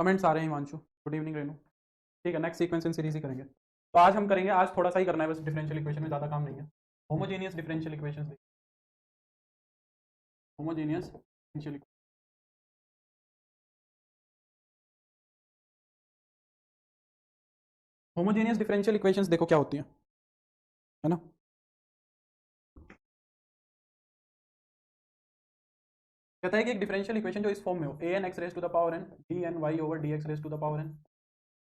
Comments आ रहे हैं Himanshu, good evening Renu. ठीक है, नेक्स्ट सीक्वेंस इन सीरीज ही करेंगे। तो आज हम करेंगे, आज थोड़ा सा ही करना है बस, डिफरेंशियल इक्वेशन में ज़्यादा काम नहीं है। Homogeneous differential equation, homogeneous differential, homogeneous differential equations देखो क्या होती है ना। कहता है कि एक डिफरेंशियल इक्वेशन जो इस फॉर्म में हो, a n x raise to the power n d n y over d x raise to the power n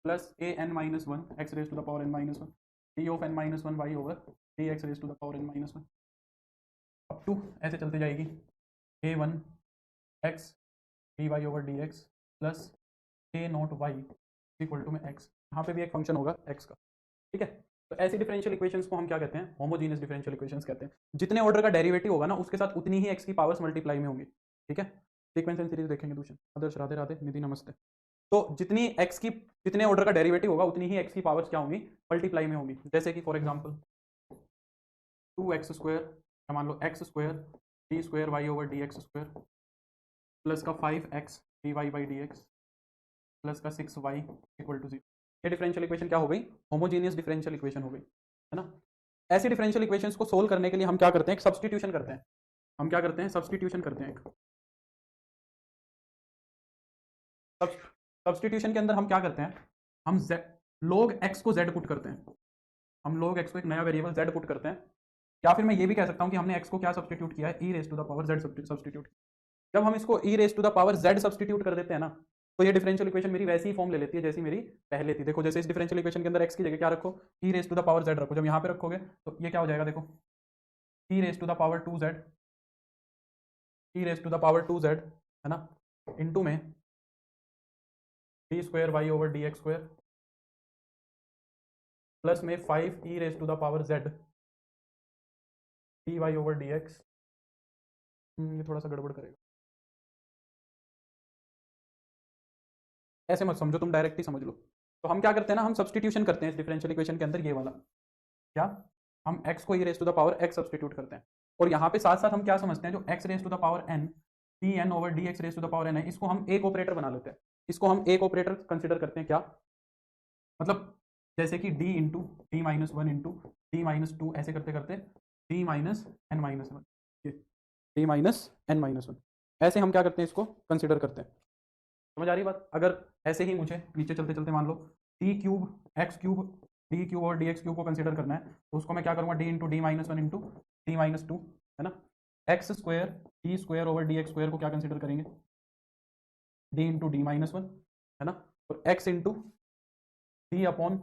plus a n minus one x raise to the power n minus one d of n minus one y over d x raise to the power n minus one up to ऐसे चलते जाएगी a one x d y over d x plus a naught y equal to में x, यहाँ पे भी एक function होगा x का। ठीक है, तो ऐसी डिफरेंशियल इक्वेशंस को हम क्या कहते हैं, होमोजीनियस डिफरेंशियल इक्वेशंस कहते हैं। जितने ऑर्डर का डेरिवेटिव होगा ना उसके साथ उतनी ही एक्स की पावर्स मल्टीप्लाई में होंगी। ठीक है, सीक्वेंस एंड सीरीज देखेंगे दूसरे। आदर्श राधे राधे, निधि नमस्ते। तो जितनी एक्स की, जितने ऑर्डर का डेरिवेटिव होगा उतनी ही एक्स की पावर्स क्या होंगी, मल्टीप्लाई में होंगी। जैसे कि फॉर एग्जांपल 2x स्क्वायर, मान लो x square d square y over d x square plus का 5x d y by d x plus का 6y इक्वल टू 0। ये डिफरेंशियल इक्वेशन क्या हो गई, होमोजीनियस डिफरेंशियल इक्वेशन हो गई, है ना। ऐसी डिफरेंशियल इक्वेशंस को सोल्व करने के लिए हम क्या करते हैं, एक सब्सटीट्यूशन करते हैं। हम क्या करते हैं, सब्सटीट्यूशन करते हैं। सब्सटीट्यूशन के अंदर हम क्या करते हैं, हम log x को z पुट करते हैं। हम log x को एक नया वेरिएबल z पुट करते हैं, या फिर मैं ये भी कह सकता हूं कि हमने x को क्या सब्सटीट्यूट किया है, e raise to the power z substitute. जब हम इसको e raise to the power z substitute कर देते हैं ना, तो ये डिफरेंशियल इक्वेशन मेरी वैसी ही फॉर्म ले लेती है जैसी मेरी पहले थी। देखो, जैसे इस डिफरेंशियल इक्वेशन के अंदर x की जगह क्या रखो, e raise to the power z रखो। जब यहाँ पे रखोगे तो ये क्या हो जाएगा, देखो e raise to the power 2z, e raise to the power 2z, है ना, इनटू में d square y over d x square plus में 5 e raise to the power z d y over d x. ये थोड़ा सा गड़बड़ करेगा, ऐसे मत समझो, तुम डायरेक्ट ही समझ लो। तो हम क्या करते हैं ना, हम सब्सटीट्यूशन करते हैं इस डिफरेंशियल इक्वेशन के अंदर, ये वाला क्या, हम x को e raise to the power x सब्सटीट्यूट करते हैं। और यहाँ पे साथ साथ हम क्या समझते हैं, जो x raise to the power n d n over d x raise to the power n है, इसको हम एक ऑपरेटर बना लेते हैं। इसको हम एक ऑपरेटर कंसिडर करते हैं, क्या मतलब, जैसे कि d into d minus one into d minus two, ऐसे करते करते d minus n minus one, d minus n minus one, ऐसे हम क्या करते हैं, इसको कंसिडर करते हैं। समझ आ रही बात। अगर ऐसे ही मुझे नीचे चलते चलते मान लो t cube x cube d cube और डी एक्स क्यूब को कंसिडर करना है, तो उसको मैं क्या करूँगा, d into d minus one into d minus two, है ना। X square d square over d x square को क्या कंसिडर करेंगे, d into d minus one, है ना। और x into d upon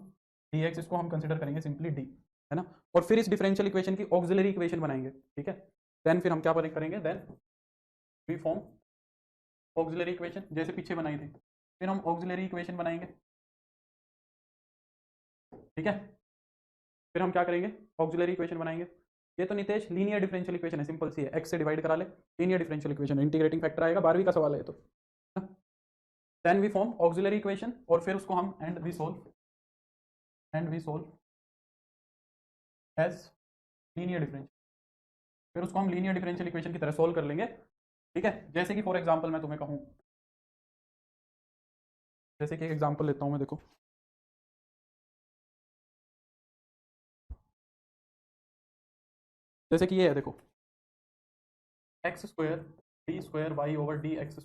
d x, इसको हम कंसिडर करेंगे सिंपली डी, है ना। और फिर इस डिफरेंशियल इक्वेशन की ऑक्सिलरी इक्वेशन बनाएंगे। ठीक है, देन फिर हम क्या करेंगे, then we form auxiliary equation, जैसे पीछे बनाई थी। फिर हम ऑक्सिलरी इक्वेशन बनाएंगे। ठीक है, फिर हम क्या करेंगे, ऑक्सिलरी इक्वेशन बनाएंगे। ये तो नितेश लीनियर डिफरेंशियल इक्वेशन है, सिंपल सी है, एक्स से डिवाइड करा ले, linear differential equation, integrating factor आएगा, 12वीं का सवाल है तो। Then we form auxiliary equation, और फिर उसको हम and we solve as linear differential, फिर उसको हम लीनियर डिफरेंशियल इक्वेशन की तरह सोल्व कर लेंगे। ठीक है, जैसे कि फॉर एग्जांपल मैं तुम्हें कहूँ, जैसे कि एक एग्जांपल लेता हूं मैं, देखो जैसे कि ये है, देखो x square d square y over d x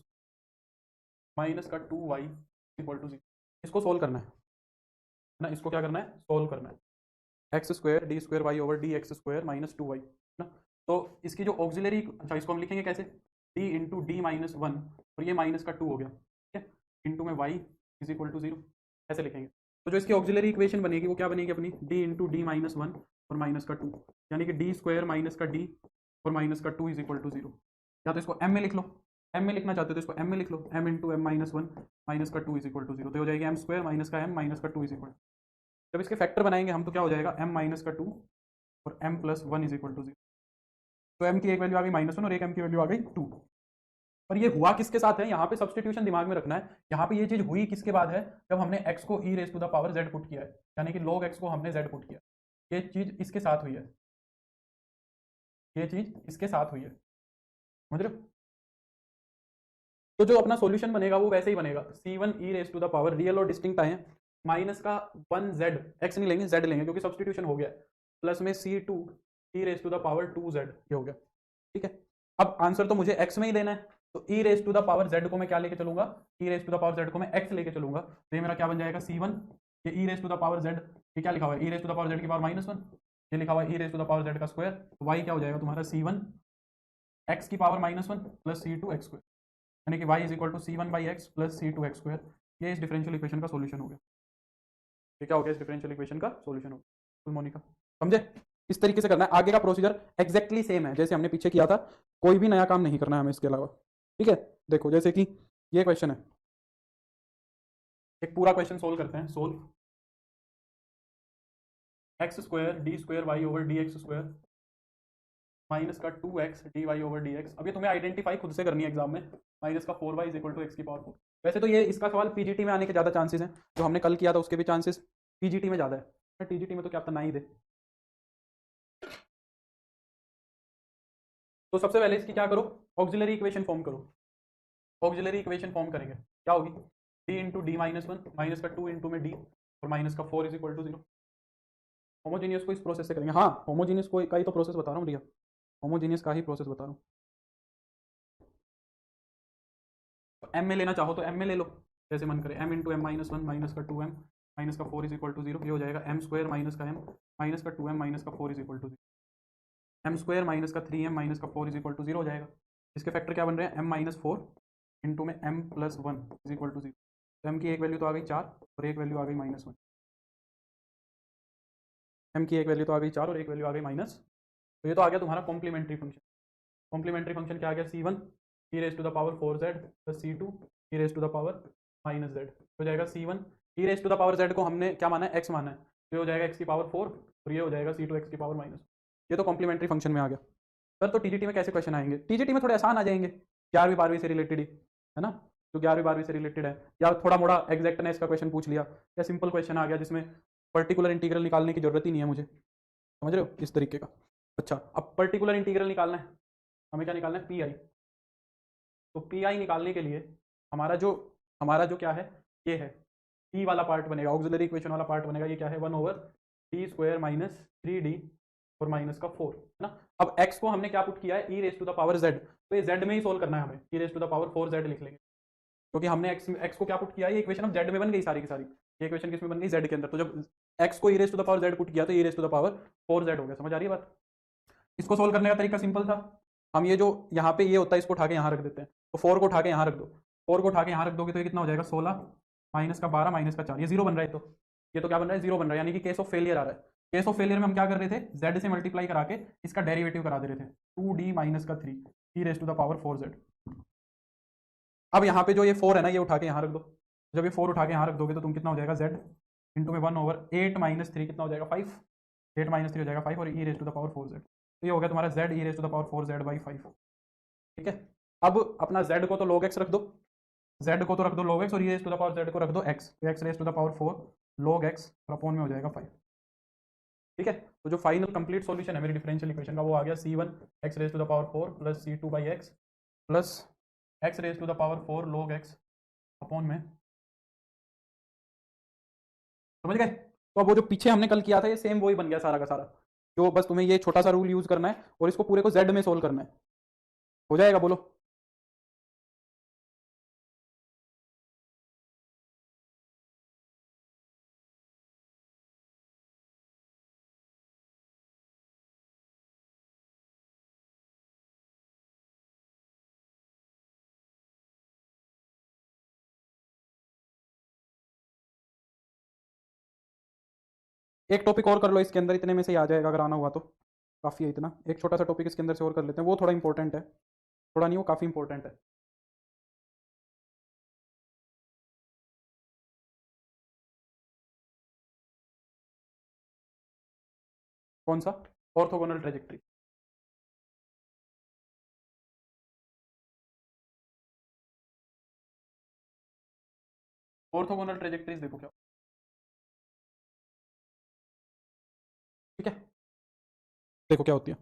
minus का 2y इक्वल टू 0। इसको सोल्व करना है ना, इसको क्या करना है, सोल्व करना है। X square d square y over d x square minus 2y ना। तो इसकी जो ऑक्सिलरी, अच्छा इसको हम लिखेंगे कैसे, D into d minus one, और ये माइनस का 2 हो गया, ठीक है, इंटू में y इज इक्वल टू 0, ऐसे लिखेंगे। तो जो इसकी ऑक्सिलरी इक्वेशन बनेगी वो क्या बनेगी अपनी, D into d minus one और माइनस का 2, यानी कि डी स्क्वायर माइनस का डी और माइनस का 2 इज इक्वल टू 0। या तो इसको m में लिख लो, m में लिखना चाहते हो तो इसको m में लिख लो, m into m minus one minus का 2 इज इक्वल टू 0, तो हो जाएगी m स्क्वायर माइनस का m माइनस का 2 इज इक्वल। जब इसके फैक्टर बनाएंगे हम तो क्या हो जाएगा, m माइनस का 2 और m plus one is equal to 0। तो m की एक वैल्यू आ गई माइनस वन और एक m की वैल्यू आ गई 2। पर ये हुआ किसके साथ है, यहाँ पे सब्सटीट्यूशन दिमाग में रखना है। यहाँ पे ये चीज हुई किसके बाद है, जब हमने x को e raise to the power z put किया है, यानी कि log x को हमने z पुट किया। ये चीज इसके साथ हुई है, ये चीज इसके साथ हुई है, समझ रहे हो। तो जो अपना सॉल्यूशन बनेगा वो वैसे ही बनेगा, c1 e raise to the power, real और डिस्टिंक्ट आए हैं, माइनस का 1z, x नहीं लेंगे z लेंगे क्योंकि सब्सटीट्यूशन हो गया, प्लस में c2 e raise to the power 2z, ये हो गया। ठीक है, अब आंसर तो मुझे x में ही देना है, तो e raise to the power z को मैं क्या लेके चलूंगा, e raise to the power z को मैं x लेके चलूंगा, तो ये मेरा क्या बन जाएगा c1, ये e raise to the power z, ये क्या लिखा हुआ है, e raise to the power z की पावर -1, ये लिखा हुआ है e raise to the power z का स्क्वायर, तो y क्या हो जाएगा तुम्हारा c1 x की power -1 plus c2 x square, यानी कि y is equal to c1/x plus c2 x square. ये इस डिफरेंशियल इक्वेशन का सॉल्यूशन हो गया। ये क्या हो गया, इस डिफरेंशियल इक्वेशन का सॉल्यूशन हो गया। मोनिका समझे, इस तरीके से करना है। आगे का प्रोसीजर एग्जैक्टली सेम है जैसे हमने पीछे किया था, कोई भी नया काम नहीं करना है हमें इसके अलावा। ठीक है, देखो जैसे कि ये क्वेश्चन है, एक पूरा क्वेश्चन सोल्व करते हैं। Solve x square d square y over d x square minus का 2x d y over d x. अब ये तुम्हें आइडेंटिफाई खुद से करनी है एग्जाम में, माइनस का 4y is equal to x की पावर 4। वैसे तो ये इसका सवाल पीजीटी में आने के ज़्यादा चांसेस हैं, जो हमने कल किया था उसके भी चांसेस पीजीटी में ज़्यादा है, टीजीटी में तो क्या पता ना ही दे। तो सबसे पहले इसकी क्या करो, ऑक्सिलरी इक्वेशन फॉर्म करो। ऑक्सिलरी इक्वेशन फॉर्म करेंगे, क्या होगी, d into d minus one, minus का 2 इंटू में d और माइनस का 4 इज इक्वल टू 0। होमोजीनियस को इस प्रोसेस से करेंगे, हाँ होमोजीनियस को का ही तो प्रोसेस बता रहा हूँ भैया, होमोजीनियस का ही प्रोसेस बता रहा हूँ। तो m में लेना चाहो तो m में ले लो, जैसे मन करे, m into m minus one, minus का 2m माइनस का 4 इज इक्वल टू 0। ये हो जाएगा m स्क्वायर माइनस का m माइनस का 2m माइनस का 4 is equal to 0। m square minus का 3m माइनस का 4 इज इक्वल टू 0 हो जाएगा। इसके फैक्टर क्या बन रहे हैं, m माइनस 4 इंटू में m plus 1 is equal to 0। तो m की एक वैल्यू तो आ गई 4 और एक वैल्यू आ गई -1। m की एक वैल्यू तो आ गई 4 और एक वैल्यू आ गई -, तो ये तो आ गया तुम्हारा कॉम्प्लीमेंट्री फंक्शन। कॉम्प्लीमेंट्री फंक्शन क्या आ गया, c1 e raise to the power 4z plus c2 e raise to the power -z। हो जाएगा c1 e raise to the power z को हमने क्या माना है, x माना है, तो ये हो जाएगा x की पावर 4 और ये हो जाएगा c2 x की पावर -। ये तो कॉम्प्लीमेंट्री फंक्शन में आ गया। सर तो टीजीटी में कैसे क्वेश्चन आएंगे, टीजीटी में थोड़े आसान आ जाएंगे, 11वीं 12वीं से रिलेटेड ही है ना, जो 11वीं 12वीं से रिलेटेड है, या थोड़ा मोड़ा एग्जैक्टनेस का क्वेश्चन पूछ लिया, या सिंपल क्वेश्चन आ गया जिसमें पर्टिकुलर इंटीग्रल निकालने की जरूरत ही नहीं है मुझे, समझ रहे हो, इस तरीके का। अच्छा, अब पर्टिकुलर इंटीग्रल निकालना है, हमें क्या निकालना है, पी आई। तो पी आई निकालने के लिए हमारा जो क्या है, ये है पी वाला पार्ट बनेगा, ऑक्सिलरी इक्वेशन वाला पार्ट बनेगा, ये क्या है, 1/d² माइनस 3d और माइनस का 4 है ना। अब x को हमने क्या पुट किया है, e raise to the power z, तो ये z में ही सोल्व करना है हमें, e raise to the power 4z लिख लेंगे, क्योंकि हमने x को क्या पुट किया है, ये इक्वेशन अब z में बन गई सारी की सारी, ये इक्वेशन किसमें बन गई, z के अंदर। तो जब x को e raise to the power z put किया तो e raise to the power 4z हो गया। समझ आ रही है बात। इसको सोल्व करने का तरीका सिंपल था, हम ये जो यहाँ पे ये होता है इसको उठा के यहाँ रख देते हैं, तो 4 को उठा के यहाँ रख दो, 4 को उठा के यहाँ रख दोगे तो ये कितना हो जाएगा, 16 माइनस का 12 माइनस का 4, ये 0 बन रहा है। तो ये तो क्या बन रहा है, 0 बन रहा है, यानी कि केस ऑफ फेलियर आ रहा है। केस ऑफ फेलियर में हम क्या कर रहे थे, z से मल्टीप्लाई करा के इसका डेरिवेटिव करा दे रहे थे, 2d माइनस का 3 e raise to the power 4z। अब यहाँ पे जो ये 4 है ना, ये उठा के यहाँ रख दो, जब ये 4 उठा के यहाँ रख दोगे तो तुम कितना हो जाएगा, z इंटू में 1/8 माइनस 3 कितना हो जाएगा, 5, 8 माइनस 3 हो जाएगा 5 और e raise to the power 4z। तो ये हो गया तुम्हारा z e raise to the power 4z/5। ठीक है, अब अपना z को तो log x रख दो, z को तो रख दो log x और e raise to the power z को रख दो x, तो x raise to the power 4 log x और अपॉन में हो जाएगा 5। ठीक है, तो जो फाइनल कंप्लीट सॉल्यूशन है मेरी डिफरेंशियल इक्वेशन का वो आ गया c1 x raise to the power 4 plus c2/x plus x raise to the power 4 log x upon में, समझ गए। तो अब वो जो पीछे हमने कल किया था ये सेम वही बन गया सारा का सारा, जो बस तुम्हें ये छोटा सा रूल यूज करना है और इसको पूरे को z में सोल्व करना है, हो जाएगा, बोलो। एक टॉपिक और कर लो इसके अंदर, इतने में से ही आ जाएगा अगर आना हुआ तो, काफ़ी है इतना। एक छोटा सा टॉपिक इसके अंदर से और कर लेते हैं, वो थोड़ा इंपॉर्टेंट है, थोड़ा नहीं वो काफ़ी इंपॉर्टेंट है। कौन सा, ऑर्थोगोनल ट्रेजेक्ट्री। ऑर्थोगोनल ट्रेजेक्ट्रीज देखो क्या, ठीक है, देखो क्या होती है।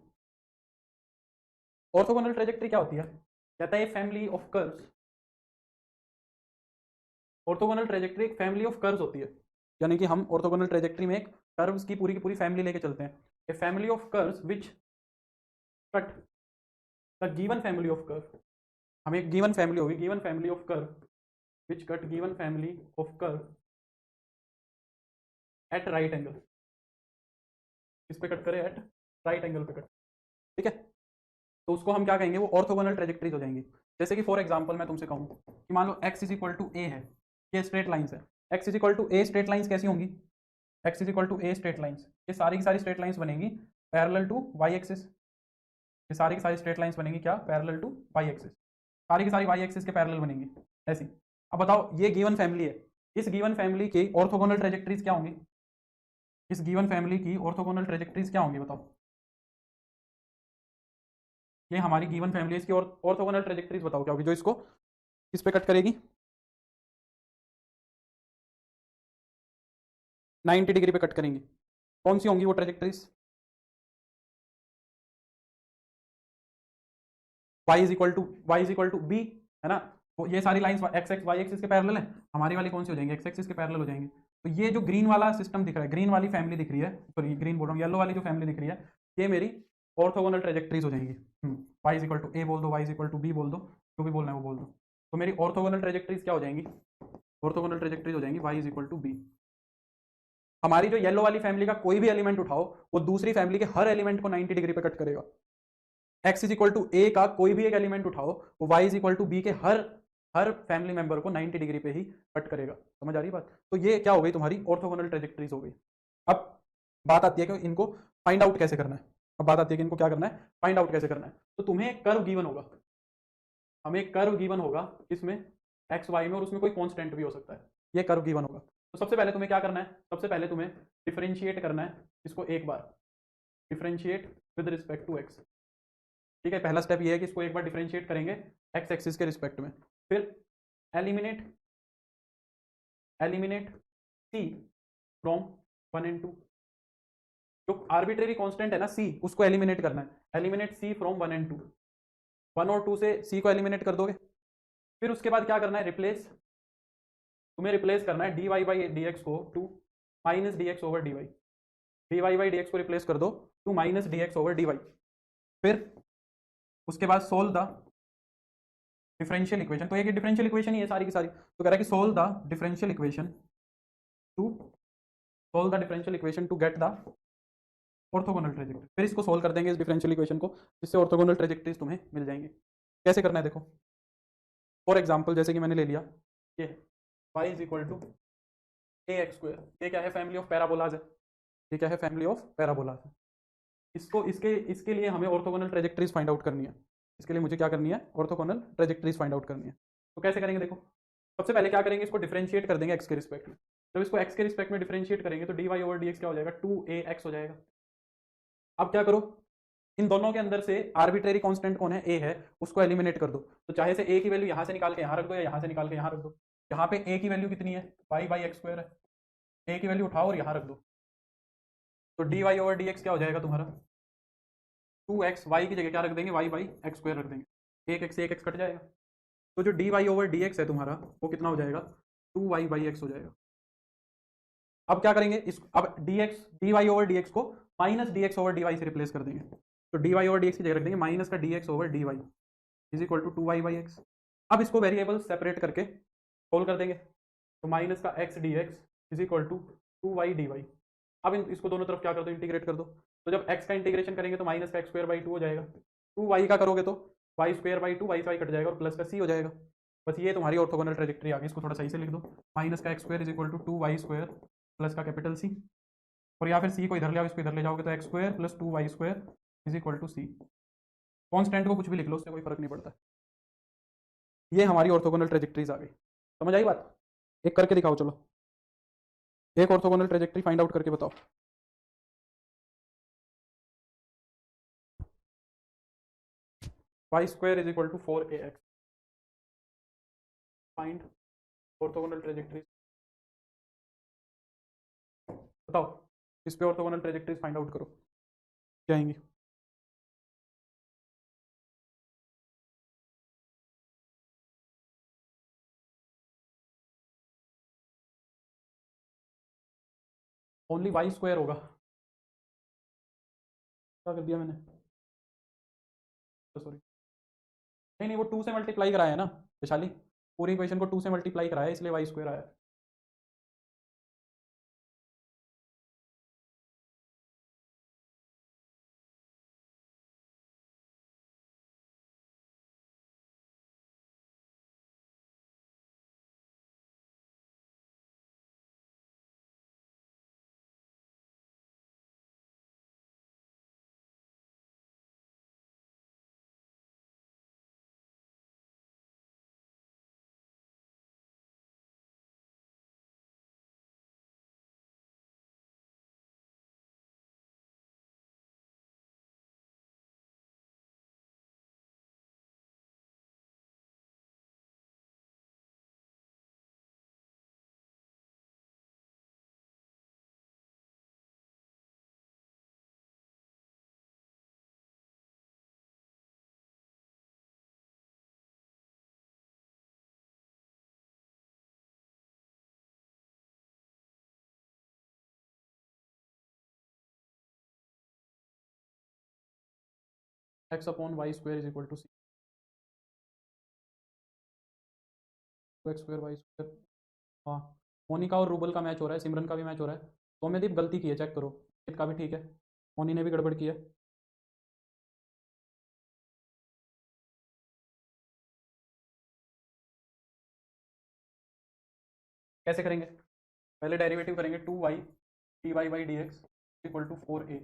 ऑर्थोगोनल ट्रेजेक्ट्री क्या होती है, कहता है family of curves orthogonal trajectory एक फैमिली ऑफ कर्व्स होती है, यानी कि हम ऑर्थोगोनल ट्रेजेक्ट्री में एक कर्व्स की पूरी फैमिली लेके चलते हैं। A family of curves which cut the given family of curve, हमें एक गिवन फैमिली होगी, given family of curve which cut given family of curve at right angle, किस पे कट करे, एट राइट एंगल पे कट, ठीक है। तो उसको हम क्या कहेंगे, वो ऑर्थोगोनल ट्रेजेक्ट्रीज हो जाएंगी। जैसे कि फॉर एग्जांपल मैं तुमसे कहूँ कि मान लो x is equal to a है, ये स्ट्रेट लाइंस है, x is equal to a straight lines कैसी होंगी, x is equal to a straight lines, ये सारी की सारी स्ट्रेट लाइंस बनेंगी पैरेलल टू y एक्सिस, ये सारी की सारी स्ट्रेट लाइंस बनेंगी क्या, पैरेलल टू y एक्सिस, सारी की सारी y एक्सिस के पैरेलल बनेंगी ऐसी। अब बताओ ये गिवन फैमिली है, इस गिवन फैमिली की ऑर्थोगोनल ट्रेजेक्ट्रीज क्या होंगी, इस गिवन फैमिली की ऑर्थोगोनल ट्रेजेक्ट्रीज क्या होंगी बताओ, ये हमारी गिवन फैमिली, इसकी ऑर्थोगोनल ट्रेजेक्ट्रीज बताओ क्या होगी, जो इसको किस पे कट करेगी, 90 डिग्री पे कट करेंगी। कौन सी होंगी वो trajectories, y is equal to b, है ना। तो ये सारी lines x x y axis के पैरेलल है, हमारी वाली कौन सी हो जाएंगी, एक्स एक्सिस के पैरेलल हो जाएंगे। तो ये जो ग्रीन वाला सिस्टम दिख रहा है, ग्रीन वाली फैमिली दिख रही है, सॉरी ग्रीन बोल रहा हूँ, येलो वाली जो फैमिली दिख रही है, ये मेरी ऑर्थोगोनल ट्रेजेक्ट्रीज हो जाएंगी। y is equal to a बोल दो, y is equal to b बोल दो, जो भी बोलना है वो बोल दो। तो मेरी ऑर्थोगोनल ट्रेजेक्ट्रीज क्या हो जाएंगी, ऑर्थोगोनल ट्रेजेक्ट्रीज हो जाएंगी y is equal to b. हमारी जो येलो वाली फैमिली का कोई भी एलिमेंट उठाओ, वो दूसरी फैमिली के हर एलिमेंट को 90 डिग्री पे कट करेगा। x is equal to a का कोई भी एक एलिमेंट उठाओ, वो y is equal to b के हर हर फैमिली मेंबर को 90 डिग्री पे ही कट करेगा। समझ आ रही बात। तो ये क्या हो गई, तुम्हारी ऑर्थोगोनल ट्रेजेक्ट्रीज हो गई। अब बात आती है कि इनको फाइंड आउट कैसे करना है, अब बात आती है कि इनको क्या करना है, फाइंड आउट कैसे करना है। तो तुम्हें एक कर्व गिवन होगा, हमें एक कर्व गिवन होगा इसमें एक्स वाई में, और उसमें कोई कॉन्स्टेंट भी हो सकता है, ये कर्व गिवन होगा। तो सबसे पहले तुम्हें क्या करना है, सबसे पहले तुम्हें डिफरेंशिएट करना है इसको, एक बार differentiate with respect to x, ठीक है। पहला स्टेप ये है कि इसको एक बार डिफरेंशिएट करेंगे एक्स एक्सिस के रिस्पेक्ट में, फिर eliminate eliminate c from 1 and 2, जो आर्बिट्रेरी कांस्टेंट है ना सी, उसको एलिमिनेट करना है, एलिमिनेट सी फ्रॉम 1 एंड 2, 1 और 2 से सी को एलिमिनेट कर दोगे। फिर उसके बाद क्या करना है, रिप्लेस, तुम्हें रिप्लेस करना है d y by d x को to minus d x over d y, d y by d x को रिप्लेस कर दो to minus d x over d y. फिर उसके बाद सोल्व द डिफरेंशियल इक्वेशन, तो एक डिफरेंशियल इक्वेशन ही है सारी की सारी, तो कह रहा है कि solve the differential equation to solve the differential equation to get the orthogonal trajectory. फिर इसको सोल्व कर देंगे इस डिफरेंशियल इक्वेशन को, जिससे ऑर्थोगोनल ट्रेजेक्ट्रीज तुम्हें मिल जाएंगे। कैसे करना है देखो, फॉर एग्जाम्पल जैसे कि मैंने ले लिया ये y is equal to a x square, ये क्या है, फैमिली ऑफ पैराबोलाज है, ये क्या है, फैमिली ऑफ पैराबोलाज है। इसको इसके इसके लिए हमें ऑर्थोगोनल ट्रेजेक्ट्रीज फाइंड आउट करनी है, इसके लिए मुझे क्या करनी है, ऑर्थोगोनल ट्रेजेक्ट्रीज फाइंड आउट करनी है। तो कैसे करेंगे देखो, सबसे पहले क्या करेंगे, इसको डिफरेंशिएट कर देंगे एक्स के रिस्पेक्ट में। जब इसको एक्स के रिस्पेक्ट में डिफरेंशिएट करेंगे तो d y over d x क्या हो जाएगा, 2ax हो जाएगा। अब क्या करो, इन दोनों के अंदर से आर्बिट्रेरी कांस्टेंट कौन है, ए है, उसको एलिमिनेट कर दो। तो चाहे से ए की वैल्यू यहाँ से निकाल के यहाँ रख दो, या यहाँ से निकाल के यहाँ रख दो। यहाँ पे ए की वैल्यू कितनी है, वाई बाई एक्स स्क्वायर है, ए की वैल्यू उठाओ और यहाँ रख दो। तो d y over d x क्या हो जाएगा तुम्हारा, 2x, वाई की जगह क्या रख देंगे, वाई बाई एक्स स्क्वायर रख देंगे, एक एक्स कट जाएगा। तो जो d y over d x है तुम्हारा, वो कितना हो जाएगा, 2y बाई एक्स हो जाएगा। अब क्या करेंगे, इस अब d y over d x को minus d x over d y से रिप्लेस कर देंगे। तो d y over d x की जगह रख देंगे माइनस का d x over d y is equal to 2y by x. अब इसको वेरिएबल सेपरेट करके सोल्व कर देंगे, तो माइनस का x d x is equal to 2y d y. अब इसको दोनों तरफ क्या कर दो, इंटीग्रेट कर दो। तो जब x का इंटीग्रेशन करेंगे तो माइनस का एक्स स्क्वायर बाई 2 हो जाएगा, 2y का करोगे तो वाई स्क्वायर बाई 2, वाई से वाई कट जाएगा और प्लस का c हो जाएगा। बस ये तुम्हारी ऑर्थोगोनल ट्रेजेक्ट्री आ गई, इसको थोड़ा सही से लिख दो, माइनस का x square is equal to 2y square plus का कैपिटल C, और या फिर c को इधर ले आओ, इसको इधर ले जाओगे तो x square plus 2y square is equal to c। Constant को कुछ भी लिख लो, उससे कोई फर्क नहीं पड़ता। ये हमारी ऑर्थोगोनल ट्रेजेक्ट्रीज आ गई, समझ आई बात। एक करके दिखाओ, चलो एक ऑर्थोगोनल ट्रेजेक्ट्री फाइंड आउट करके बताओ। y square is equal to 4ax, find orthogonal trajectories, बताओ इस पे ऑर्थोगोनल ट्रेजेक्ट्रीज फाइंड आउट करो, क्या आएंगी। ओनली वाई स्क्वायर होगा। क्या कर दिया मैंने, सॉरी, नहीं नहीं, वो 2 से मल्टीप्लाई कराया है ना वैशाली, पूरी इक्वेशन को 2 से मल्टीप्लाई कराया है, इसलिए वाई स्क्वायर आया। X upon y square is equal to c, x square y square. हाँ, मोनिका और रूबल का मैच हो रहा है, सिमरन का भी मैच हो रहा है। सौम्यदीप गलती की है, चेक करो, का भी ठीक है, मोनी ने भी गड़बड़ की है। कैसे करेंगे, पहले डेरिवेटिव करेंगे 2y d y by d x equal to 4a,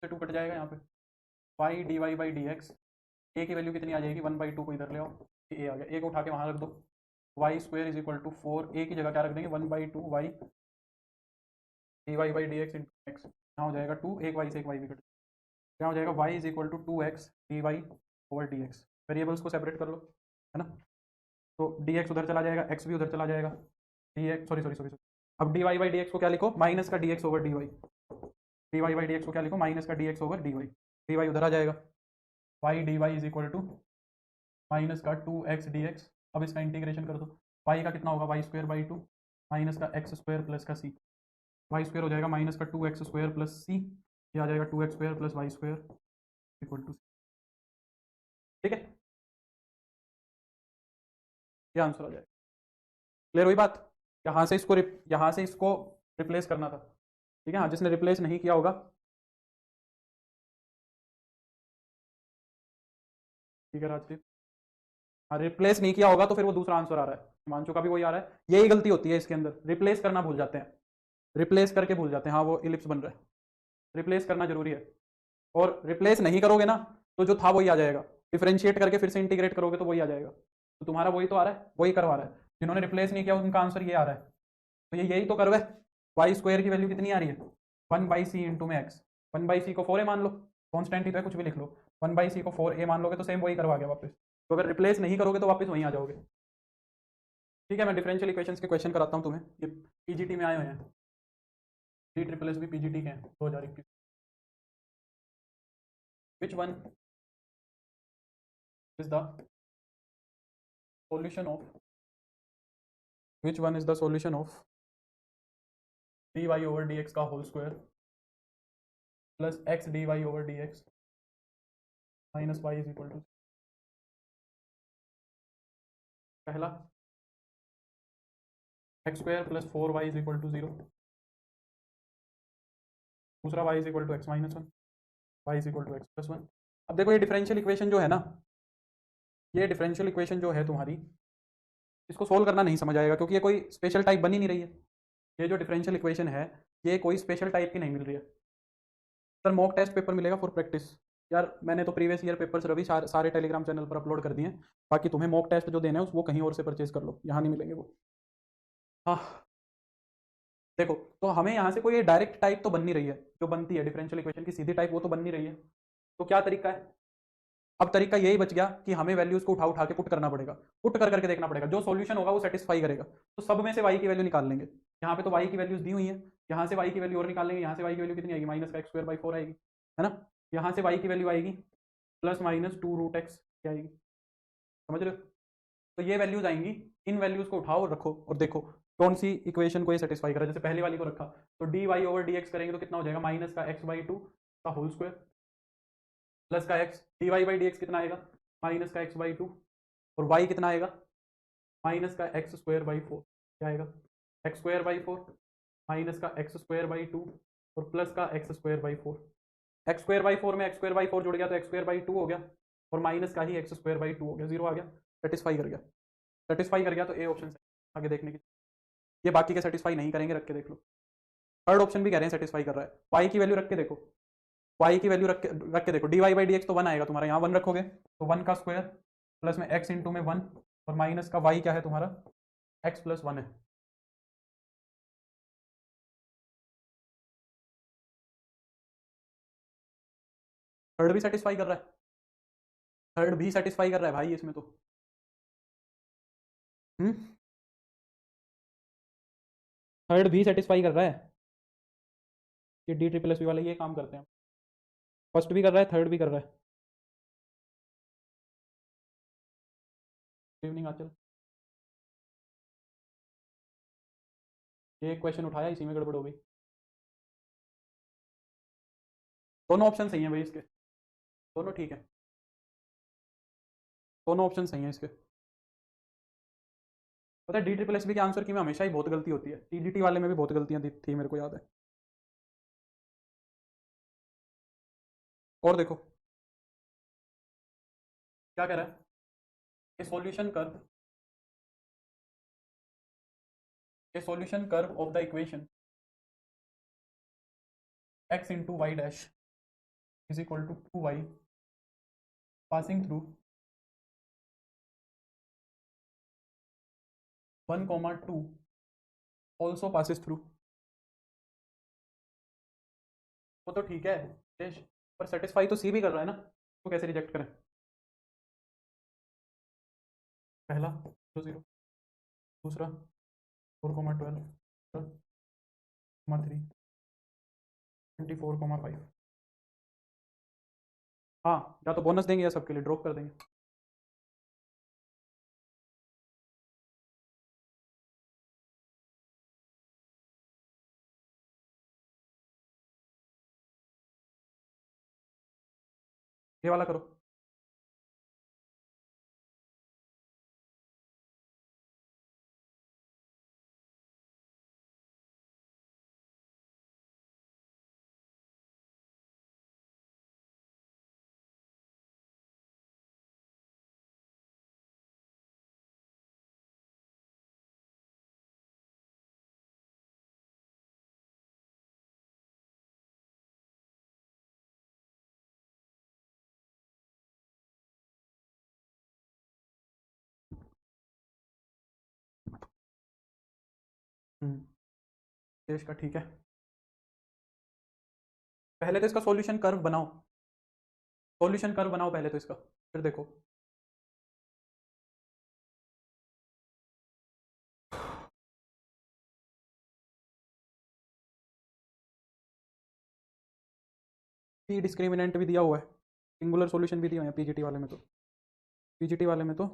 से 2 कट जाएगा यहाँ पे, y d y by d x, a की वैल्यू कितनी आ जाएगी, 1/2 को इधर ले आओ, ए आ गया, ए को उठा के वहाँ रख दो, y square is equal to 4, a की जगह क्या रख देंगे, 1/2 y d y by d x into x, यहाँ हो जाएगा 2, एक वाई से एक वाई भी कट, यहाँ हो जाएगा y is equal to 2x d y over d x, variables को सेपरेट कर लो, है ना, तो डी एक्स उधर चला जाएगा, एक्स भी उधर चला जाएगा, d x sorry sorry sorry, अब d y by d x को क्या लिखो, माइनस का d x over d y, d y by d x को क्या लिखो, माइनस का d x over d y उधर आ जाएगा, y d y is equal to minus का 2x डी एक्स, अब इसका इंटीग्रेशन कर दो, वाई का कितना होगा, वाई स्क्वायर बाई 2 माइनस का एक्स स्क्वायर प्लस का सी, वाई स्क्वायर हो जाएगा माइनस का 2x स्क्वायर प्लस सी, ये आ जाएगा 2x square plus y square equal to, ठीक है, ये आंसर आ जाएगा। क्लियर हुई बात, यहाँ से इसको रिप्लेस करना था, ठीक है, हाँ जिसने रिप्लेस नहीं किया होगा, ठीक है राजदीप, हाँ रिप्लेस नहीं किया होगा तो फिर वो दूसरा आंसर आ रहा है, हिमांशु का भी वही आ रहा है, यही गलती होती है इसके अंदर, रिप्लेस करना भूल जाते हैं, रिप्लेस करके भूल जाते हैं, हाँ वो इलिप्स बन रहा है, रिप्लेस करना जरूरी है, और रिप्लेस नहीं करोगे ना तो जो था वही आ जाएगा, डिफ्रेंशिएट करके फिर से इंटीग्रेट करोगे तो वही आ जाएगा, तो तुम्हारा वही तो आ रहा है, वही करवा रहा है, जिन्होंने रिप्लेस नहीं किया उनका आंसर ये आ रहा है, तो ये यही तो कर्व है, वाई स्क्वायर की वैल्यू कितनी आ रही है, 1/c इंटू में एक्स, 1/c को 4a मान लो, कॉन्स्टेंट ही तो है, कुछ भी लिख लो, 1/c को 4a मान लोगे तो सेम वही करवा गया वापस, तो अगर रिप्लेस नहीं करोगे तो वापस वहीं आ जाओगे, ठीक है, मैं डिफरेंशियल इक्वेशंस के क्वेश्चन कराता हूँ तुम्हें, ये पीजीटी में आए हुए हैं, डी ट्रिपल एस भी पीजीटी के हैं 2021, which one is the solution of which one is the solution of dy over dx का whole square plus x dy over dx minus y is equal to, पहला x square plus 4y is equal to 0, दूसरा y is equal to x minus 1, y is equal to x plus 1। अब देखो ये differential equation जो है ना, ये differential equation जो है तुम्हारी, इसको सोल्व करना नहीं समझ आएगा क्योंकि ये कोई स्पेशल टाइप बनी नहीं रही है, ये जो डिफरेंशियल इक्वेशन है ये कोई स्पेशल टाइप की नहीं मिल रही है। सर मॉक टेस्ट पेपर मिलेगा फॉर प्रैक्टिस, यार मैंने तो प्रीवियस ईयर पेपर्स रवि सारे टेलीग्राम चैनल पर अपलोड कर दिए हैं, बाकी तुम्हें मॉक टेस्ट जो देना है वो कहीं और से परचेज कर लो, यहाँ नहीं मिलेंगे वो। हाँ देखो, तो हमें यहाँ से कोई डायरेक्ट टाइप तो बन नहीं रही है, जो बनती है डिफरेंशियल इक्वेशन की सीधी टाइप वो तो बन नहीं रही है, तो क्या तरीका है, अब तरीका यही बच गया कि हमें वैल्यूज को उठा उठा के पुट करना पड़ेगा, पुट कर करके देखना पड़ेगा, जो सॉल्यूशन होगा वो सेटिस्फाई करेगा, तो सब में से y की वैल्यू निकाल लेंगे, यहाँ पे तो y की वैल्यूज दी हुई है, यहाँ से y की वैल्यू और निकाल लेंगे, यहाँ से y की वैल्यू कितनी आएगी, माइनस का एक्स स्क्वायर बाई 4 आएगी, है ना, यहाँ से y की वैल्यू आएगी प्लस माइनस 2√x क्या आएगी, समझ रहे हो, तो ये वैल्यूज आएंगी, इन वैल्यूज को उठाओ और रखो और देखो कौन सी इक्वेशन को ये सेटिस्फाई कर रहा है। जैसे पहले वाली को रखा तो d y over d x करेंगे तो कितना हो जाएगा, माइनस का एक्स बाई टू का होल स्क्वायर प्लस का x, d y by d x कितना आएगा, माइनस का एक्स बाई टू, और वाई कितना आएगा, माइनस का एक्स स्क्वायर बाई फोर, क्या आएगा, x square by four minus का एक्स स्क्वायर बाई टू और प्लस का x square by four. X square by four में एक्स स्क्वायर बाई फोर जुड़ गया तो एक्स स्क्वायर बाई टू हो गया और माइनस का ही एक्स स्क्वायर बाई टू हो गया, जीरो आ गया, सेटिस्फाई कर गया। सेटिस्फाई कर गया तो ए ऑप्शन से आगे देखने की, ये बाकी के सेटिस्फाई नहीं करेंगे, रख के देख लो। थर्ड ऑप्शन भी कह रहे हैं सेटिस्फाई कर रहा है, वाई की वैल्यू रख के देखो, वाई की वैल्यू रख के देखो, d y by d x तो वन आएगा तुम्हारा, यहाँ वन रखोगे तो वन का स्क्वायर प्लस में एक्स इंटू में वन और माइनस का वाई क्या है तुम्हारा, एक्स प्लस वन है। थर्ड भी सेटिस्फाई कर रहा है, थर्ड भी सेटिस्फाई कर रहा है भाई इसमें तो। थर्ड भी सेटिस्फाई कर रहा है, ये डी ट्रिपल एस पी वाले ये काम करते हैं, फर्स्ट भी कर रहा है थर्ड भी कर रहा है। इवनिंग आचल, ये एक क्वेश्चन उठाया इसी में गड़बड़ हो गई। दोनों ऑप्शन सही हैं भाई इसके, दोनों ठीक है, दोनों ऑप्शन सही हैं इसके। पता है डी ट्रिपल एस बी के आंसर की में हमेशा ही बहुत गलती होती है, टीडीटी वाले में भी बहुत गलतियां थी मेरे को याद है। और देखो क्या कह रहा है, ए solution curve, A solution curve of the equation x into y dash is equal to 2y passing through 1 comma 2 also passes through। वो तो ठीक है देश, पर सेटिस्फाई तो सी भी कर रहा है ना, तो कैसे रिजेक्ट करें। पहला तो जीरो, दूसरा 4,12 3 24,5। हाँ या तो बोनस देंगे या सबके लिए ड्रॉप कर देंगे। ये वाला करो, देश का ठीक है। पहले तो इसका सॉल्यूशन कर्व बनाओ, सॉल्यूशन कर्व बनाओ पहले तो इसका, फिर देखो। पी डिस्क्रिमिनेंट भी दिया हुआ है, सिंगुलर सॉल्यूशन भी दिया हुआ है पीजीटी वाले में तो, पीजीटी वाले में तो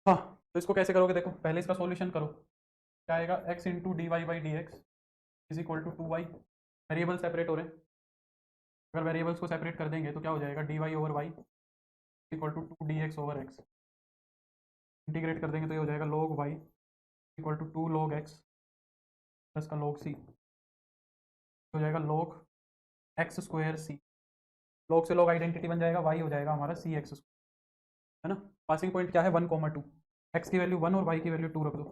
हाँ। तो इसको कैसे करोगे, देखो पहले इसका सॉल्यूशन करो, क्या आएगा, x into d y by d x is equal to 2y, variable separate हो रहे हैं, अगर वेरिएबल्स को सेपरेट कर देंगे तो क्या हो जाएगा, d y over y equal to 2 dx over x, integrate कर देंगे तो ये हो जाएगा log y equal to 2 log x plus का log c, हो जाएगा log x square c, log से लॉग आइडेंटिटी बन जाएगा, y हो जाएगा हमारा सी एक्स, है ना। पासिंग पॉइंट क्या है 1,2, एक्स की वैल्यू 1 और y की वैल्यू 2 रख दो।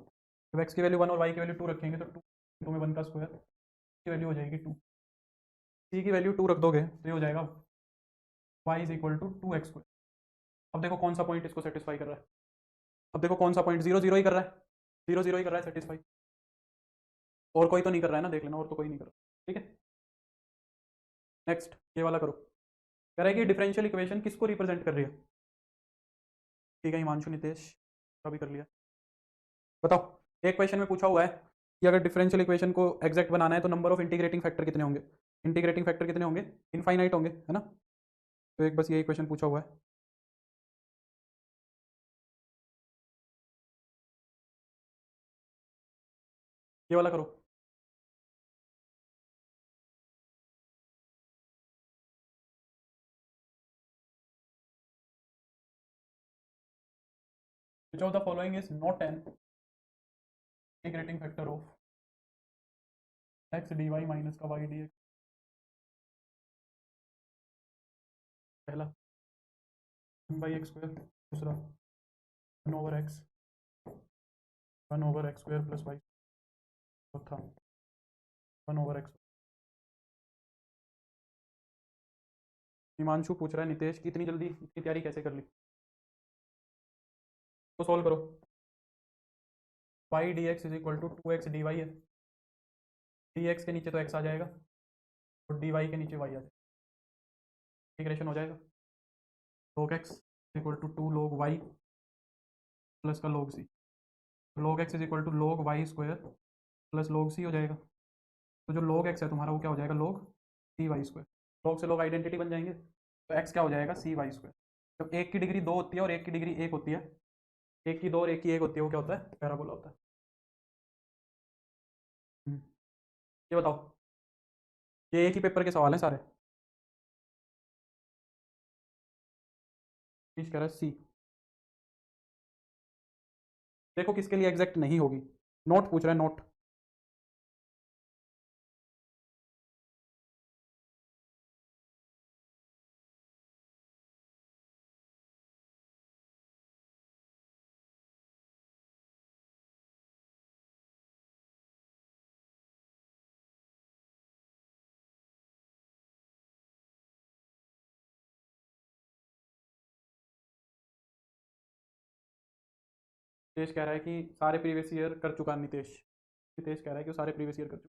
जब x की वैल्यू 1 और y की वैल्यू 2 रखेंगे तो 2 में 1 का स्क्वायर की वैल्यू हो जाएगी 2, c की वैल्यू 2 रख दोगे तो ये हो जाएगा y is equal to 2x²। अब देखो कौन सा पॉइंट इसको सेटिस्फाई कर रहा है, अब देखो कौन सा पॉइंट 0 0 ही कर रहा है, 0 0 ही कर रहा है सेटिस्फाई, और कोई तो नहीं कर रहा है ना, देख लेना और तो कोई नहीं कर रहा, ठीक है। नेक्स्ट ये वाला करो, कह रहा है कि डिफरेंशियल इक्वेशन किसको रिप्रेजेंट कर रही है। ठीक है हिमांशु नितेश का भी कर लिया। बताओ एक क्वेश्चन में पूछा हुआ है कि अगर डिफरेंशियल इक्वेशन को एग्जैक्ट बनाना है तो नंबर ऑफ इंटीग्रेटिंग फैक्टर कितने होंगे, इंटीग्रेटिंग फैक्टर कितने होंगे, इनफाइनाइट होंगे, है ना। तो एक बस यही क्वेश्चन पूछा हुआ है। ये वाला करो, which of the following is not an integrating factor of x dy minus का y dx। पहला 1/x², दूसरा 1/x² प्लस y, चौथा 1/x। हिमांशु पूछ रहा है नितेश की इतनी जल्दी इतनी तैयारी कैसे कर ली, तो सॉल्व करो। y dx is equal to 2x dy है, dx के नीचे तो x आ जाएगा और dy के नीचे y आ जाएगा, इंटीग्रेशन हो जाएगा। log x equal to 2 log y plus का log c, log x is equal to log y² plus log c हो जाएगा। तो जो log x है तुम्हारा वो क्या हो जाएगा log cy², log से log आइडेंटिटी बन जाएंगे तो x क्या हो जाएगा cy²। जब एक की डिग्री 2 होती है और एक की डिग्री 1 होती है, एक की 2 और एक की 1 होती है, वो क्या होता है पैराबोला होता है। ये बताओ, ये एक ही पेपर के सवाल हैं सारे। कह रहा है सी, देखो किसके लिए एग्जैक्ट नहीं होगी, नोट पूछ रहा है नोट। नितेश कह रहा है कि सारे प्रीवियस ईयर कर चुका नितेश, नितेश कह रहा है कि वो सारे प्रीवियस ईयर कर चुका।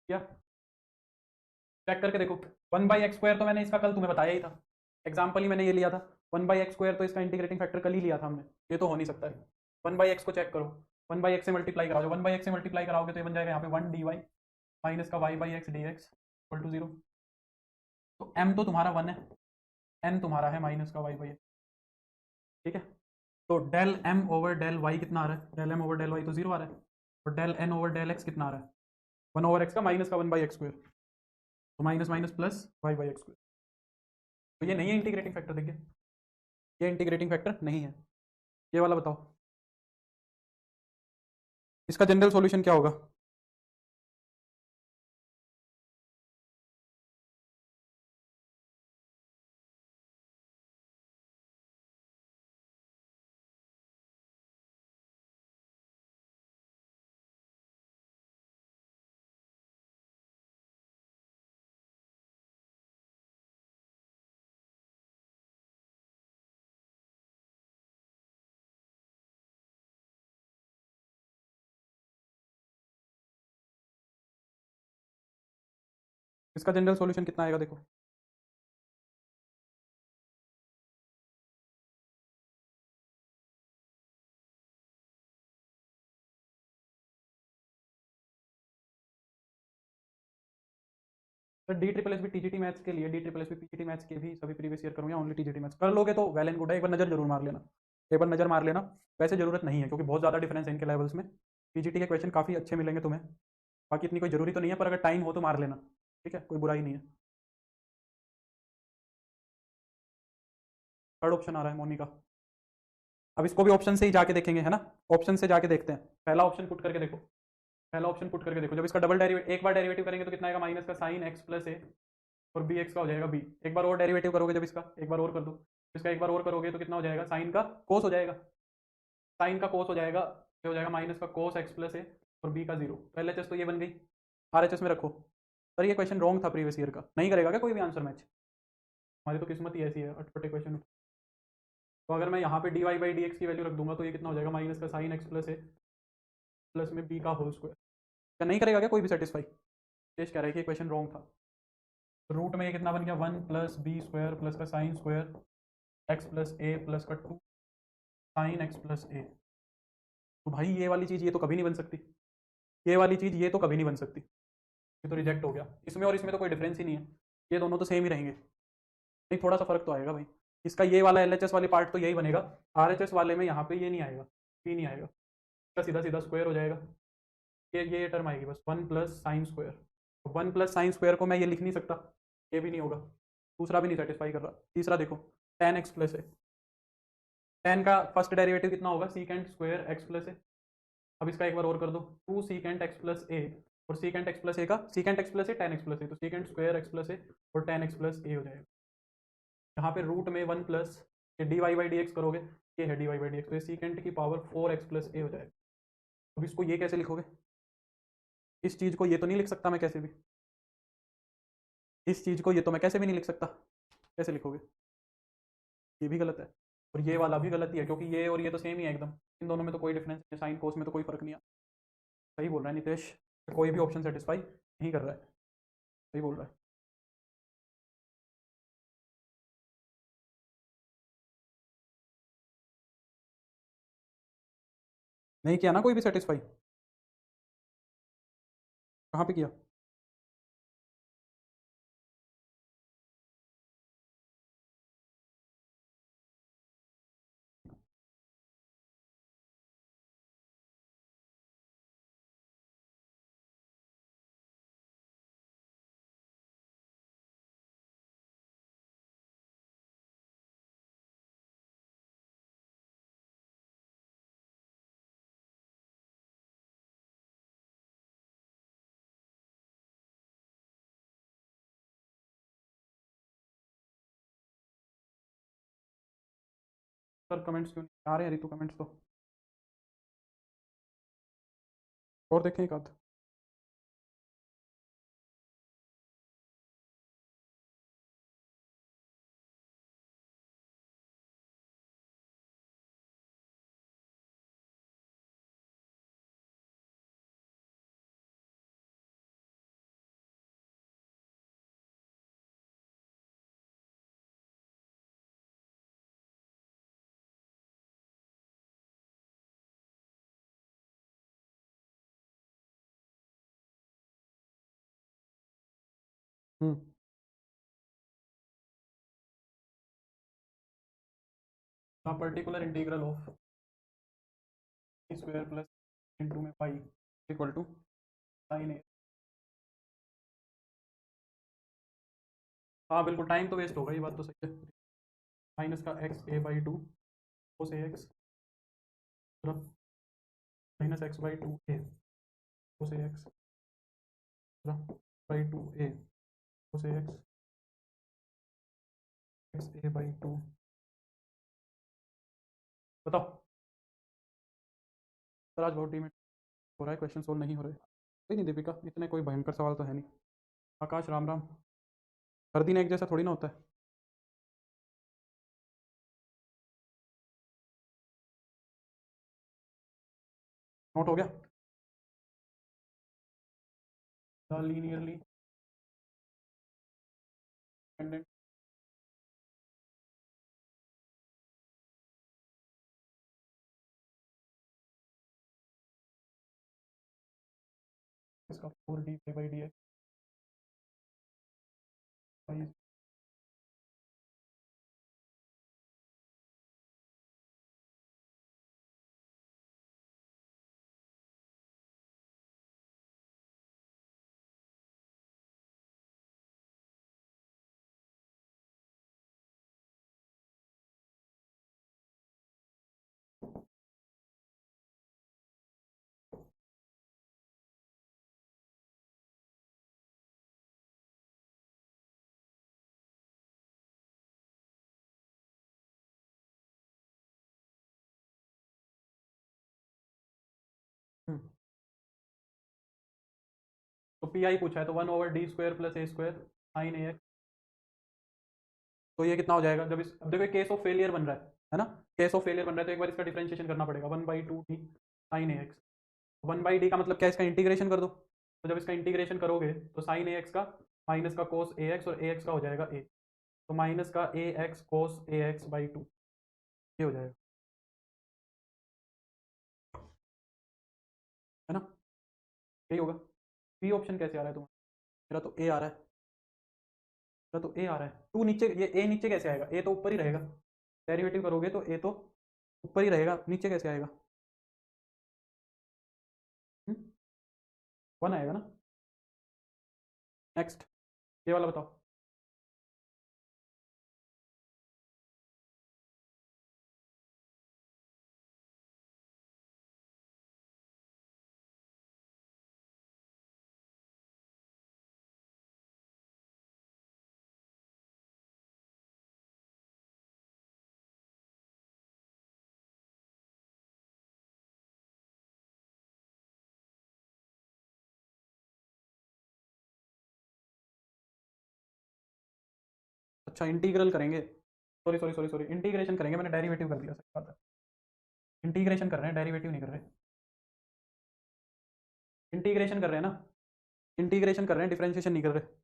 क्या चेक करके देखो, 1/x² तो मैंने इसका कल तुम्हें बताया ही था, एग्जाम्पल ही मैंने ये लिया था। 1/x² तो इसका इंटीग्रेटिंग फैक्टर कल ही लिया था हमने, ये तो हो नहीं सकता है। 1/x को चेक करो, 1/x से मल्टीप्लाई कराओ, जब 1/x से मल्टीप्लाई कराओगे तो ये बन जाएगा यहाँ पे 1 dy माइनस का y/x dx इक्वल टू 0। तो m तो तुम्हारा 1 है, n तुम्हारा है माइनस का y/x, ठीक है। तो del m over del y कितना आ रहा है, del m over del y तो 0 आ रहा है, और del n over del x कितना आ रहा है 1/x का माइनस का 1/x², तो माइनस माइनस प्लस y/x²। तो ये नहीं है इंटीग्रेटिंग फैक्टर, देखिए ये इंटीग्रेटिंग फैक्टर नहीं है। ये वाला बताओ, इसका जनरल सॉल्यूशन क्या होगा। इसका जनरल सॉल्यूशन कितना आएगा देखो, सर डी ट्रिपल एस भी टीजीटी मैथ्स के लिए, डी ट्रिपल एस भी पीजीटी मैथ्स के भी सभी प्रीवियस ईयर करूँ या ओनली टीजीटी मैथ्स कर लोगे तो वेल एंड गुड है, एक बार नज़र जरूर मार लेना, एक बार नज़र मार लेना। वैसे ज़रूरत नहीं है क्योंकि बहुत ज़्यादा डिफरेंस है इनके लेवल्स में। पीजीटी के क्वेश्चन काफ़ी अच्छे मिलेंगे तुम्हें, बाकी इतनी कोई ज़रूरी तो नहीं है, पर अगर टाइम हो तो मार लेना, ठीक है, कोई बुराई नहीं है। थर्ड ऑप्शन आ रहा है मोनिका। अब इसको भी ऑप्शन से ही जाके देखेंगे, है ना, ऑप्शन से जाके देखते हैं। पहला ऑप्शन पुट करके देखो, पहला ऑप्शन पुट करके देखो, जब इसका डबल डेरिवेटिव एक बार डेरिवेटिव करेंगे तो कितना आएगा, माइनस का साइन एक्स प्लस ए, और बी एक्स का हो जाएगा बी। एक बार और डेरिवेटिव करोगे जब इसका, एक बार और कर दो, इसका एक बार और करोगे तो कितना हो जाएगा, साइन का कोस हो जाएगा, साइन का कोस हो जाएगा, ये हो जाएगा माइनस का कोस एक्स प्लस ए, और बी का जीरो। तो एल तो ये बन गई, आर में रखो। सर ये क्वेश्चन रॉन्ग था प्रीवियस ईयर का, नहीं करेगा क्या कोई भी आंसर मैच? हमारी तो किस्मत ही ऐसी है, अटपटे क्वेश्चन। तो अगर मैं यहाँ पे d y by d x की वैल्यू रख दूंगा तो ये कितना हो जाएगा, माइनस का sine x plus a plus में बी का होल स्क्वायर। क्या नहीं करेगा क्या कोई भी सेटिस्फाई? टेस्ट कह रहा है कि क्वेश्चन रॉन्ग था। रूट में ये कितना बन गया, one plus b square plus का sine square x plus a plus का two sine x plus a. तो भाई ये वाली चीज़ ये तो कभी नहीं बन सकती, ये वाली चीज़ ये तो कभी नहीं बन सकती, ये तो रिजेक्ट हो गया। इसमें और इसमें तो कोई डिफरेंस ही नहीं है, ये दोनों तो सेम ही रहेंगे। नहीं थोड़ा सा फर्क तो आएगा भाई, इसका ये वाला एल वाली पार्ट तो यही बनेगा, आर वाले में यहाँ पे ये नहीं आएगा, पी नहीं आएगा, इसका सीधा सीधा स्क्वायर हो जाएगा। ये टर्म आएगी बस, one plus sine square. One plus sine square को मैं ये लिख नहीं सकता, ये भी नहीं होगा, दूसरा भी नहीं सेटिस्फाई कर रहा। तीसरा देखो, टेन एक्स प्लस है, टेन का फर्स्ट डेरिवेटिव कितना होगा, सीकेंट स्क्वायर एक्स प्लस है। अब इसका एक बार और कर दो, टू सीकेंट एक्स प्लस ए, और सीकेंट एक्स प्लस ए का secant x plus A ten x plus a, तो सीकेंट स्क्वायर एक्स प्लस ए और टेन एक्स प्लस ए हो जाएगा। यहाँ पे रूट में वन प्लस ये d y by d x करोगे, ये है d y by d x, तो ये सीकेंट की power four x plus a हो जाएगा। अब इसको ये कैसे लिखोगे, इस चीज़ को ये तो नहीं लिख सकता मैं कैसे भी, इस चीज़ को ये तो मैं कैसे भी नहीं लिख सकता, कैसे लिखोगे? ये भी गलत है, और ये वाला भी गलत ही है, क्योंकि ये और ये तो सेम ही है एकदम, इन दोनों में तो कोई डिफरेंस नहीं, साइन कोस में तो कोई फर्क नहीं है। सही बोल रहा है नितेश, कोई भी ऑप्शन सेटिस्फाई नहीं कर रहा है, सही बोल रहा है। नहीं किया ना कोई भी सेटिस्फाई, कहाँ पे किया? सर कमेंट्स क्यों नहीं आ रहे हैं रितु, कमेंट्स तो और देखें एक आध। हम्म। हाँ, particular integral of square plus into में पाई इक्वल टू साइन ए। हाँ बिल्कुल, टाइम तो वेस्ट होगा, ये बात तो सही है। माइनस का x A by two cos A x minus x by to A cos A x by to A cos A x x A by two. बताओ सर, आज बहुत डिमेट हो रहा है, क्वेश्चन सोल्व नहीं हो रहे। कोई नहीं दीपिका, इतने कोई भयंकर सवाल तो है नहीं। आकाश राम राम। हर दिन एक जैसा थोड़ी ना होता है। नोट हो गया? द लीनियरली डिपेंडेंट इसका four D by d x तो पी आई पूछा है, तो 1/d² + a² sin ax। तो ये कितना हो जाएगा, जब इस, अब देखो केस ऑफ फेलियर बन रहा है ना, केस ऑफ फेलियर बन रहा है, तो एक बार इसका डिफरेंशिएशन करना पड़ेगा। 1/2d sin ax। 1/d का मतलब क्या है, इसका इंटीग्रेशन कर दो। तो जब इसका इंटीग्रेशन करोगे तो sin ax का माइनस का cos ax और ax का हो जाएगा a, तो माइनस का ax cos ax/2 ये हो जाएगा, है ना, यही होगा। बी ऑप्शन कैसे आ रहा है तुम्हारा? मेरा तो ए आ रहा है, मेरा तो ए आ रहा है। टू नीचे, ये ए नीचे कैसे आएगा, ए तो ऊपर ही रहेगा। डेरिवेटिव करोगे तो ए तो ऊपर ही रहेगा, नीचे कैसे आएगा? 1 आएगा ना। नेक्स्ट, ये वाला बताओ। अच्छा, इंटीग्रल करेंगे, sorry sorry sorry sorry, integration करेंगे, मैंने डेरिवेटिव कर दिया, सही बात है। इंटीग्रेशन कर रहे हैं, डेरिवेटिव नहीं कर रहे। इंटीग्रेशन कर रहे हैं ना, इंटीग्रेशन कर रहे हैं, डिफरेंशिएशन नहीं कर रहे।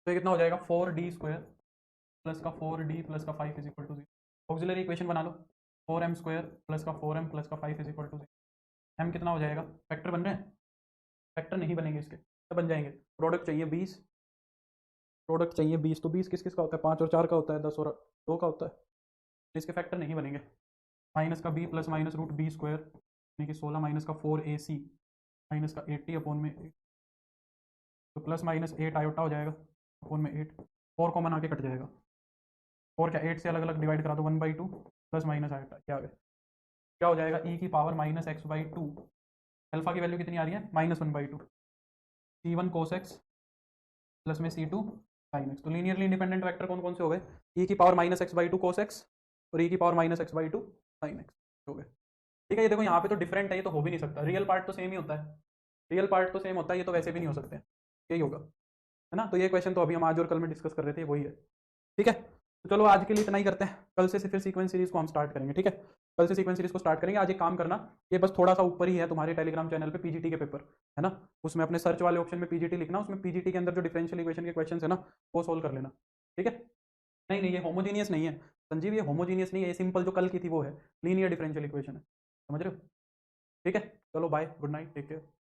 तो ये कितना हो जाएगा, 4d² प्लस का 4d प्लस का 5 is equal to 0। Auxiliary equation बना लो, 4m² प्लस का 4m प्लस का 5 इज इक्वल टू 0। m कितना हो जाएगा, फैक्टर बन रहे हैं? फैक्टर नहीं बनेंगे इसके, तो बन जाएंगे। प्रोडक्ट चाहिए 20, प्रोडक्ट चाहिए 20, तो 20 किस किस का होता है, 5 और 4 का होता है, 10 और 2 का होता है, इसके फैक्टर नहीं बनेंगे। माइनस का b plus minus root b² यानी कि 16 माइनस का 4ac माइनस का 80/8, तो प्लस माइनस 8 आयोटा हो जाएगा अपोन में 8, 4 कॉमन आके कट जाएगा, 4 क्या 8 से अलग अलग डिवाइड करा दो, 1/2 प्लस माइनस आयोटा क्या आ गया, क्या हो जाएगा, e की पावर -x/2। अल्फा की वैल्यू कितनी आ रही है, -1/2, c1 cos x प्लस में c2 sin x। तो लीनियरली इंडिपेंडेंट वेक्टर कौन कौन से हो गए, e की पावर -x/2 cos x और e की पावर -x/2 sin x हो गए। ठीक है, ये देखो यहाँ पे तो डिफरेंट है, ये तो हो भी नहीं सकता, रियल पार्ट तो सेम ही होता है, रियल पार्ट तो सेम होता है, ये तो वैसे भी नहीं हो सकते, यही होगा, है ना। तो ये क्वेश्चन तो अभी हम आज और कल में डिस्कस कर रहे थे, वही है। ठीक है, तो चलो आज के लिए इतना ही करते हैं, कल से फिर सीक्वेंस सीरीज को हम स्टार्ट करेंगे। ठीक है, कल से सीक्वेंस सीरीज को स्टार्ट करेंगे। आज एक काम करना, ये बस थोड़ा सा ऊपर ही है तुम्हारे टेलीग्राम चैनल पे, पीजीटी के पेपर है ना, उसमें अपने सर्च वाले ऑप्शन में पीजीटी लिखना, उसमें पीजीटी के अंदर जो डिफरेंशियल इक्वेशन के क्वेश्चन है ना, वो सोल्व कर लेना। ठीक है, नहीं नहीं, ये होमोजीनियस नहीं है संजीव, ये होमोजीनियस नहीं है, ये सिंपल जो कल की थी वो है, लीनियर डिफरेंशियल इक्वेशन है, समझ रहे हो। ठीक है, चलो bye, good night, take care.